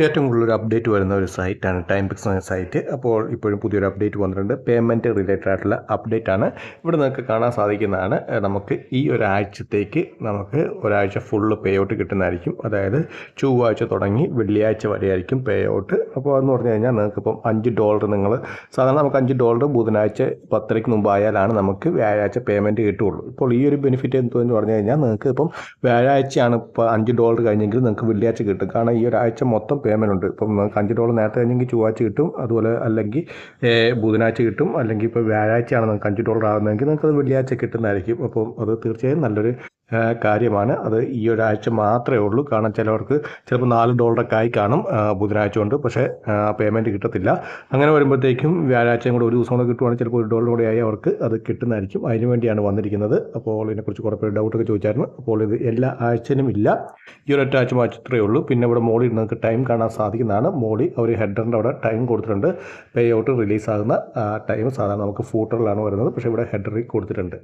ഏറ്റവും കൂടുതൽ ഒരു അപ്ഡേറ്റ് വരുന്ന ഒരു സൈറ്റാണ് ടൈംപിക്സ് എന്ന സൈറ്റ്. അപ്പോൾ ഇപ്പോഴും പുതിയൊരു അപ്ഡേറ്റ് വന്നിട്ടുണ്ട്. പേയ്മെൻറ്റ് റിലേറ്റഡ് ആയിട്ടുള്ള അപ്ഡേറ്റ് ആണ്. ഇവിടെ നിങ്ങൾക്ക് കാണാൻ സാധിക്കുന്നതാണ്. നമുക്ക് ഈ ഒരാഴ്ചത്തേക്ക് നമുക്ക് ഒരാഴ്ച ഫുള്ള് പേ ഔട്ട് കിട്ടുന്നതായിരിക്കും. അതായത് ചൊവ്വാഴ്ച തുടങ്ങി വെള്ളിയാഴ്ച വരെ ആയിരിക്കും പേ ഔട്ട്. അപ്പോൾ അതെന്ന് പറഞ്ഞു കഴിഞ്ഞാൽ നിങ്ങൾക്കിപ്പം $5 നിങ്ങൾ സാധാരണ നമുക്ക് $5 ബുധനാഴ്ച 10:00 മുമ്പ് ആയാലാണ് നമുക്ക് വ്യാഴാഴ്ച പേയ്മെൻറ്റ് കിട്ടുകയുള്ളൂ. ഇപ്പോൾ ഈ ഒരു ബെനിഫിറ്റ് എന്തെന്ന് പറഞ്ഞു കഴിഞ്ഞാൽ നിങ്ങൾക്ക് ഇപ്പം വ്യാഴാഴ്ചയാണ് ഇപ്പോൾ $5 കഴിഞ്ഞെങ്കിൽ നിങ്ങൾക്ക് വെള്ളിയാഴ്ച കിട്ടും. കാരണം ഈ ഒരാഴ്ച മൊത്തം പേയ്മെൻ്റ് ഉണ്ട്. ഇപ്പം നമുക്ക് $5 നേരത്തെ കഴിഞ്ഞെങ്കിൽ ചൊവ്വാഴ്ച കിട്ടും. അതുപോലെ അല്ലെങ്കിൽ ബുധനാഴ്ച കിട്ടും. അല്ലെങ്കിൽ ഇപ്പോൾ വ്യാഴാഴ്ചയാണ് നിങ്ങൾക്ക് $5 ആകുന്നതെങ്കിൽ നിങ്ങൾക്ക് അത് വെള്ളിയാഴ്ച കിട്ടുന്നതായിരിക്കും. അപ്പം അത് തീർച്ചയായും നല്ലൊരു കാര്യമാണ്. അത് ഈ ഒരാഴ്ച മാത്രമേ ഉള്ളൂ. കാരണം ചിലവർക്ക് ചിലപ്പോൾ $4 ആയി കാണും ബുധനാഴ്ച കൊണ്ട്, പക്ഷേ പേയ്മെൻറ്റ് കിട്ടത്തില്ല. അങ്ങനെ വരുമ്പോഴത്തേക്കും വ്യാഴാഴ്ചയും കൂടെ ഒരു ദിവസം കൂടെ കിട്ടുവാണെങ്കിൽ ചിലപ്പോൾ $1 കൂടെ ആയി അവർക്ക് അത് കിട്ടുന്നതായിരിക്കും. അതിന് വേണ്ടിയാണ് വന്നിരിക്കുന്നത്. അപ്പോൾ ഇതിനെക്കുറിച്ച് കുറേ പേര് ഡൗട്ടൊക്കെ ചോദിച്ചായിരുന്നു. അപ്പോൾ ഇത് എല്ലാ ആഴ്ചയിലും ഇല്ല, ഈ ഒരൊറ്റ ആഴ്ച മാത്രമേ ഉള്ളൂ. പിന്നെ ഇവിടെ മോളിൽ നിങ്ങൾക്ക് ടൈം കാണാൻ സാധിക്കുന്നതാണ്. മോളിൽ അവർ ഹെഡറിൻ്റെ അവിടെ ടൈം കൊടുത്തിട്ടുണ്ട്. പേ ഔട്ട് റിലീസാകുന്ന ടൈം സാധാരണ നമുക്ക് ഫൂട്ടറിലാണ് വരുന്നത്, പക്ഷേ ഇവിടെ ഹെഡറിൽ കൊടുത്തിട്ടുണ്ട്.